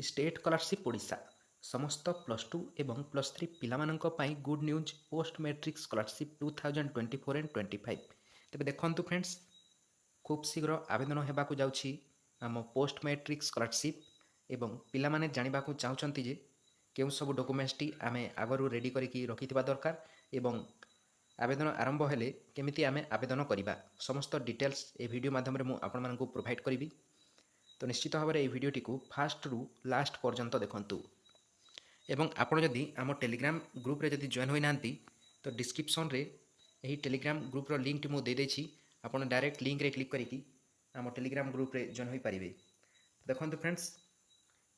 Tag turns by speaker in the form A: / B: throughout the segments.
A: State scholarship Odisha समस्त +2 एवं +3 पिलामानंक पाई good news post matric scholarship 2024 and 25 तेबे देखंतु फ्रेंड्स खूब शीघ्र आवेदन हेबाकु जाउछि आम पोस्ट मैट्रिक स्कॉलरशिप एवं पिला माने जानिबा को चाहुचंती जे केउ सब डॉक्यूमेंट्स टी आमे आगरु रेडी करिकी रखिथिबा दरकार एवं आवेदन आरंभ हेले केमिति आमे आवेदन करिबा समस्त डिटेल्स ए वीडियो माध्यम रे मु आपण मानकु प्रोवाइड करिवि। तो निश्चित भाव में भिडियोटी को फास्ट रु लास्ट पर्यंत देखंतु एवं आपण जदि आम टेलीग्राम ग्रुप रे जदि जॉइन होई नांती तो डिस्क्रिप्शन रे यही टेलीग्राम ग्रुप रो लिंक टी मु दे देछि आपण डायरेक्ट लिंक रे क्लिक करिकी आम टेलीग्राम ग्रुप रे जॉइन होई परिबे। देखंतु फ्रेंड्स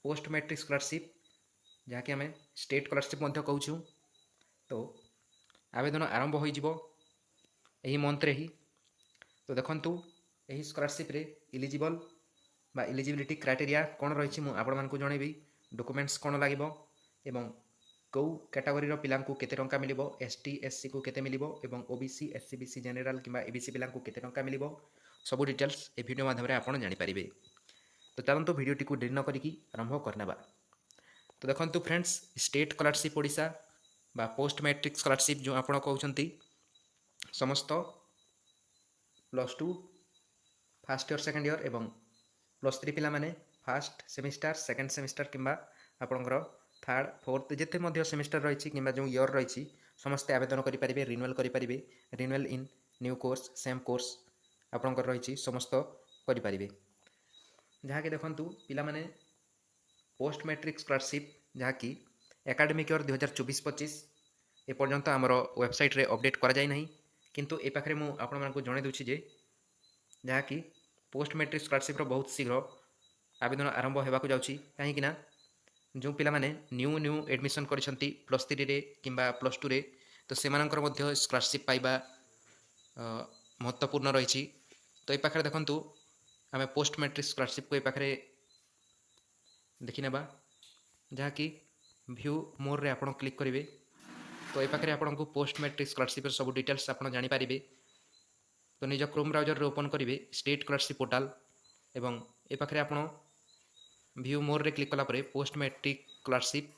A: पोस्ट मैट्रिक स्कॉलरशिप जहाँकि आम स्टेट स्कॉलरशिप मध्य कहूँ तो आवेदन आरंभ हो यही मंथ रे ही। तो देखंतु यही स्कॉलरशिप रे इलिजिबल बा इलिजिबिलिटी क्राइटेरिया कौन रही आपण मानकु जनइबी डॉक्यूमेंट्स कौन लागिबो एवं कौ कैटेगरी पिला केते टंका मिलिबो एसटी एससी को केते मिलिबो एवं ओबीसी एससी बीसी जनरल किंबा एबीसी पिला केते टंका मिलिबो सब डिटेल्स ए वीडियो माध्यम रे आपण जानि परिबे। तो चलंतु वीडियोटी को देरी न करिकी आरंभ करनेबा। तो देखंतु फ्रेंड्स स्टेट स्कॉलरशिप ओडिशा बा पोस्ट मैट्रिक स्कॉलरशिप जो आपण कहउचंती समस्त +2 फर्स्ट ईयर सेकंड ईयर एवं +3 पिला माने फर्स्ट सेमिस्टर सेकंड सेमिस्टर किंबा आपणकर थर्ड फोर्थ जिते मध्य सेमिस्टर रही कि जो इयर रही समस्ते आवेदन करेंगे रिन्यूअल करेंगे रिन्यूअल इन न्यू कोर्स सेम कोर्स आपणकर रही समस्त करेंगे। जहाँकि देखूँ पिला माने पोस्ट मैट्रिक स्कॉलरशिप जहाँकि एकाडेमिक ईयर 2024-25 एपर्यंत आमर वेबसाइट रे अपडेट करा जाय नहीं किंतु ए पाखे मुझे आपको जन दूसरी जे जहाँकि पोस्ट मैट्रिक स्कॉलरशिप बहुत शीघ्र आवेदन आरंभ होगा जाऊँगी कहीं जो पिला माने न्यू न्यू एडमिशन करिसंती +3 रे किंबा +2 रे तो सेमानंकर मध्य स्कॉलरशिप पाइबा महत्वपूर्ण रही। तो ये पाखे देखंतु आमे पोस्ट मैट्रिक स्कॉलरशिप को ये पाखे देखि नेबा जहाँकि व्यू मोर रे आपण क्लिक करेंगे तो ये पाखे आपन को पोस्ट मैट्रिक स्कॉलरशिप सब डिटेल्स आपन जानि पारिबे। तो निज क्रोम ब्राउजर रे ओपन करेंगे स्टेट स्कॉलरशिप पोर्टल एवं ए पाखे आपण व्यू मोर रे क्लिक कला पोस्ट मैट्रिक स्कॉलरशिप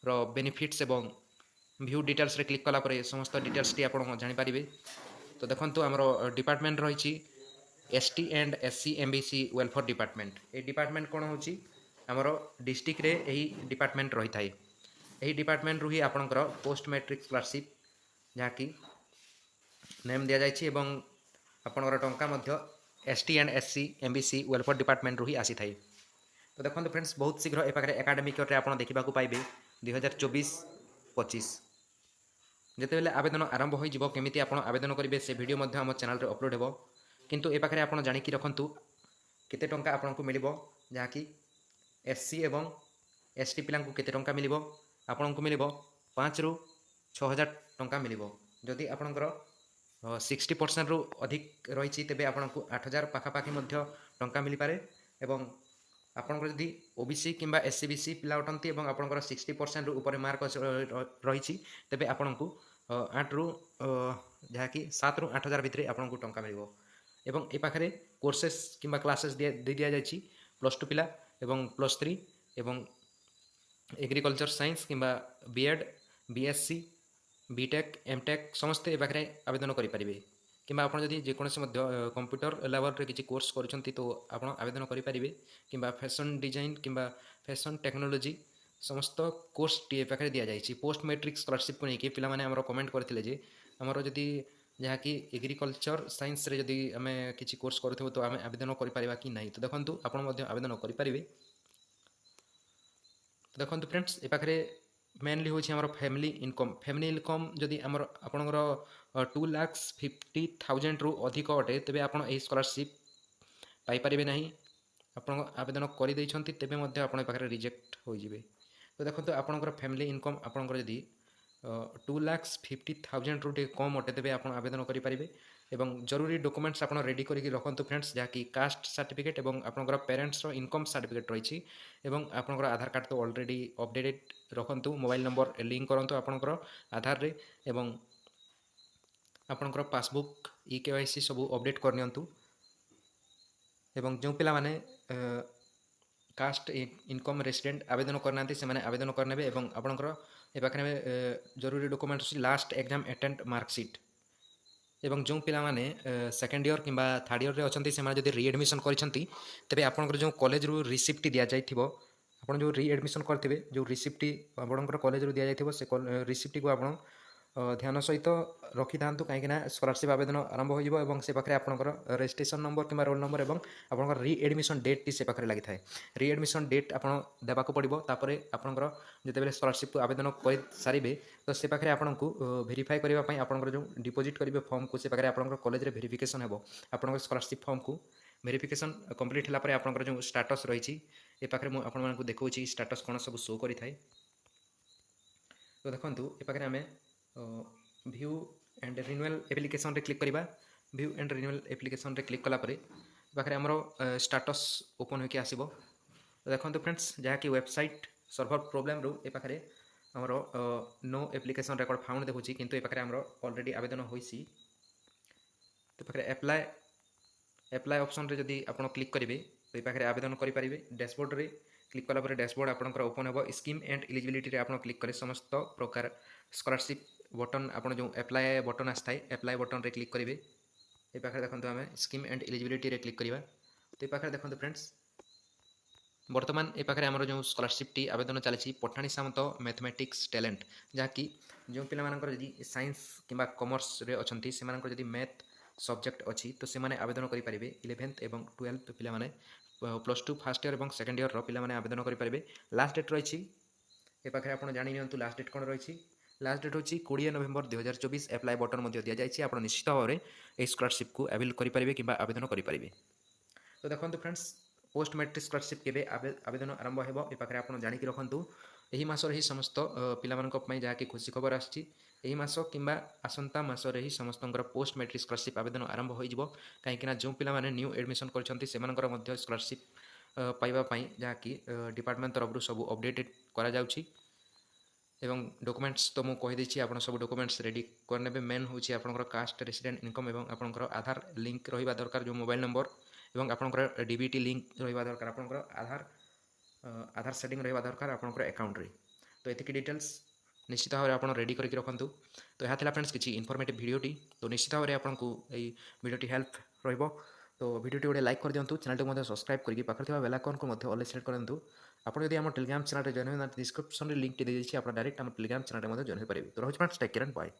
A: रो बेनिफिट्स एवं व्यू डिटेल्स रे क्लिक कला समस्त डिटेल्स टी आपण जानि पारिबे। तो देखंतु हमरो डिपार्टमेंट रही ST and SC MBC welfare department A department कौन होची हमरो डिस्ट्रिक्ट रे एही डिपार्टमेंट रही थाए एही डिपार्टमेंट रु ही आपणकर पोस्ट मैट्रिक स्कॉलरशिप जहाँ कि नेम दिया जायछि एवं आपणकर टंका मध्य ST and SC MBC welfare department रु ही आसी थाए। तो देखो फ्रेंड्स बहुत शीघ्र ए पाखे एकाडेमिक ईयर आप देखा पाइबे 2024-25 जितेबाला आवेदन आरंभ हो केमी आप आवेदन करेंगे से वीडियो आम चैनल रे अपलोड हो किंतु ए पाखे आप जानिकी रखु केते टंका आपन को मिलिबो जहाँकि एससी एवं एसटी पिला केते टंका मिलिबो आपन को मिलिबो 5 ରୁ 6,000 टंका मिलिबो। जदि आपनकर 60% रु अधिक रही तेबे आपन को 8,000 पाखापाखि मध्य टंका मिल पारे एवं आपनकर जदि ओबीसी किंबा एससी बीसी पिला अटंती एवं आपनकर 60% रु ऊपर मार्क रही तेबे आपन को 8 ରୁ जहाँकि 7 ରୁ 8,000 भितर आपन को टंका मिलिबो। एवं ए पाखे कोर्सेस किंबा क्लासेस दे दिया जायछि +2 पिला एवं +3 एवं एग्रीकल्चर साइंस किंबा बीएड बीएससी बीटेक एमटेक समस्ते ए पाखे आवेदन करेंगे किंबा आपन जदि जेकोसी कंप्यूटर लेवल रे किसी कोर्स करछंती तो आपन आवेदन करेंगे किंबा फैशन डिजाइन किंबा फैशन टेक्नोलोजी समस्त कोर्स टी पाखे दि जाइए। पोस्ट मैट्रिक स्कॉलरशिप को लेकिन पिला माने हमरो कमेंट करथिले जे हमरो जदि जहाँकि एग्रीकल्चर साइंस रे जदि आमे किसी कोर्स करथिबो तो आमे आवेदन करि परिबा कि नहीं। तो देखंतु आपन मध्य आवेदन करि परिबे। तो देखंतु फ्रेंड्स ए पाखे मेनली होछि हमरो फैमिली इनकम जदि हमरो आपनकर 2,50,000 रु अधिक अटे तेबे आपन एही स्कॉलरशिप पाई परिबे नहीं आपन आवेदन करि दैछंती तेबे मध्य आपन पाखे रिजेक्ट हो जिवे। तो देखंतु आपनकर फैमिली इनकम आपनकर जदि 2,50,000 रु कम अटे तेबे आपन आवेदन करि परिबे एवं जरूरी डॉक्यूमेंट्स आपन रेडी करिक रखंतु फ्रेंड्स जहाँकि कास्ट सर्टिफिकेट एवं आपनकर पेरेंट्स रो इनकम सर्टिफिकेट रही एवं आपनकर आधार कार्ड तो ऑलरेडी अपडेटेड रखंतु मोबाइल नंबर लिंक करंतु आपनकर आधार रे एवं आपनकर पासबुक ई-केवाईसी सब अपडेट करनियंतु एवं जो पिला माने कास्ट इनकम रेसिडेंट आवेदन करना से आवेदन करने और आपंकर ए पाखे जरूरी document last exam attempt marksheet एवं जो पिलाने सेकेंड ईयर कि थर्ड ईयर अच्छा से जब रिएडमिशन करते तेज आपंकर जो कॉलेज रू रिसिप्ट दि जाइए आप जो रिएडमिशन करेंगे जो रिसिप्ट आपंकर कॉलेज रू दि जाइए से रिसिप्ट को आप ध्यान सहित रखी था कहीं स्कॉलरशिप आवेदन आरंभ हो से पाखे आपंकर रजिस्ट्रेशन नंबर कि रोल नंबर और आपंकर रिएडमिशन डेट टी से पाखे लगी था रिएडमिशन डेट आप देवाक पड़ो तापर आपंकर जिते स्कॉलरशिप को आवेदन कर सारे तो से पाखे आपको भेरीफाई करने आपंकर जो डिपोजिट करेंगे फॉर्म को से पाखे आपंकर कॉलेज रे भेरिफिकेशन हो आपंकर स्कॉलरशिप फॉर्म को भेरिफिकेशन कंप्लीट होगा आपंकर जो स्टाटस रही ए पाखे मुझे आपको देखा स्टाटस कौन सब शो करें तो देखो ये पाखे आम व्यू एंड रिन्यूअल एप्लिकेशन रे क्लिक करवा व्यू एंड रिन्यूअल एप्लिकेशन रे क्लिक कलापर पाखे आमर स्टाटस ओपन होकर आसो तो देखो फ्रेंड्स जहाँकि वेबसाइट सर्भर प्रोब्लेम रू ए पाखे आमर नो एप्लिकेशन रेकर्ड फाउंड देखुची किंतु ए पाखे आमर ऑलरेडी आवेदन होइसी तो पाखे एप्लाय ऑप्शन रे जदि आप क्लिक करेंगे तो ये पाखे आवेदन करेंगे डैशबोर्ड रे क्लिक कलापर डैशबोर्ड आपंकर ओपन हो स्कीम एंड एलिजिबिलिटी रे आप क्लिक करें समस्त प्रकार स्कॉलरशिप बटन आप जो एप्लाय बटन आए एप्लाय बटन रे क्लिक करेंगे ये पाखे देखो आम स्कीम एंड एलिजिबिलिटी रे क्लिक करवा तो ये पाखे देखो फ्रेंड्स बर्तमान ए पाखे आमर जो स्कॉलरशिप टी आवेदन चली पठाणी सामंत मैथमेटिक्स टैलेंट जहाँकि जो पिलामानकर जदि साइंस किंबा कॉमर्स रे अच्छी से जदि मैथ सब्जेक्ट अच्छी तो से आवेदन करेंगे 11th और 12th पिलामाने +2 फर्स्ट ईयर और सेकेंड ईयर पिलामाने आवेदन करेंगे लास्ट डेट रही ए पाखे आप जानी लास्ट डेट कौन रही लास्ट डेट हूँ 20 नवेम्बर 2024 एप्लाय बटन दि जाए आप निश्चित भाव में यह स्कॉलरशिप को अवेल करेंगे कि आवेदन करेंगे तो देखो फ्रेंड्स पोस्ट मैट्रिक स्कॉलरशिप केबे आवेदन आरंभ हो पाखे आप जाणिक रखु यही मासर ही समस्त पिलामानंई जहाँकि खुशी खबर आसी मस कि आसंता मासरे ही समस्त पोस्ट मैट्रिक स्कॉलरशिप आवेदन आरंभ हो कहीं जो पिलामाने न्यू एडमिशन कर स्कॉलरशिप पाइबापी जहाँकि डिपार्टमेंट तरफ सब अपडेटेड करा एवं डॉक्यूमेंट्स तो मुझे कहीदे आप सब डॉक्यूमेंट्स रेडी करने मेन हूँ आपंकर कास्ट रेसिडेंट इनकम और आपंकर आधार लिंक रहा दरकार जो मोबाइल नंबर एवं आपंकर डीबीटी लिंक रहा दरकार आपंकर आधार सेटिंग रहा दरकार आपंकर अकाउंट रे तो ये डिटेल्स निश्चित भाव में आप रेडी करके रखु तो यह था फ्रेंड्स किसी इनफॉर्मेटिव वीडियोटी तो निश्चित भाव में आपको यही वीडियोटी हेल्प रहिबो तो वीडियोटी गोटे लाइक कर दिंतु चैनल को सब्सक्राइब करके पाखे बेल आइकन को ऑल सेलेक्ट करूँ आप आम टेलीग्राम चैनल जॉइन हो डिस्क्रिप्शन लिंक दी आप डायरेक्ट आम टेलीग्राम चैनल जॉइन हो पारे तो रोज friends take care and bye.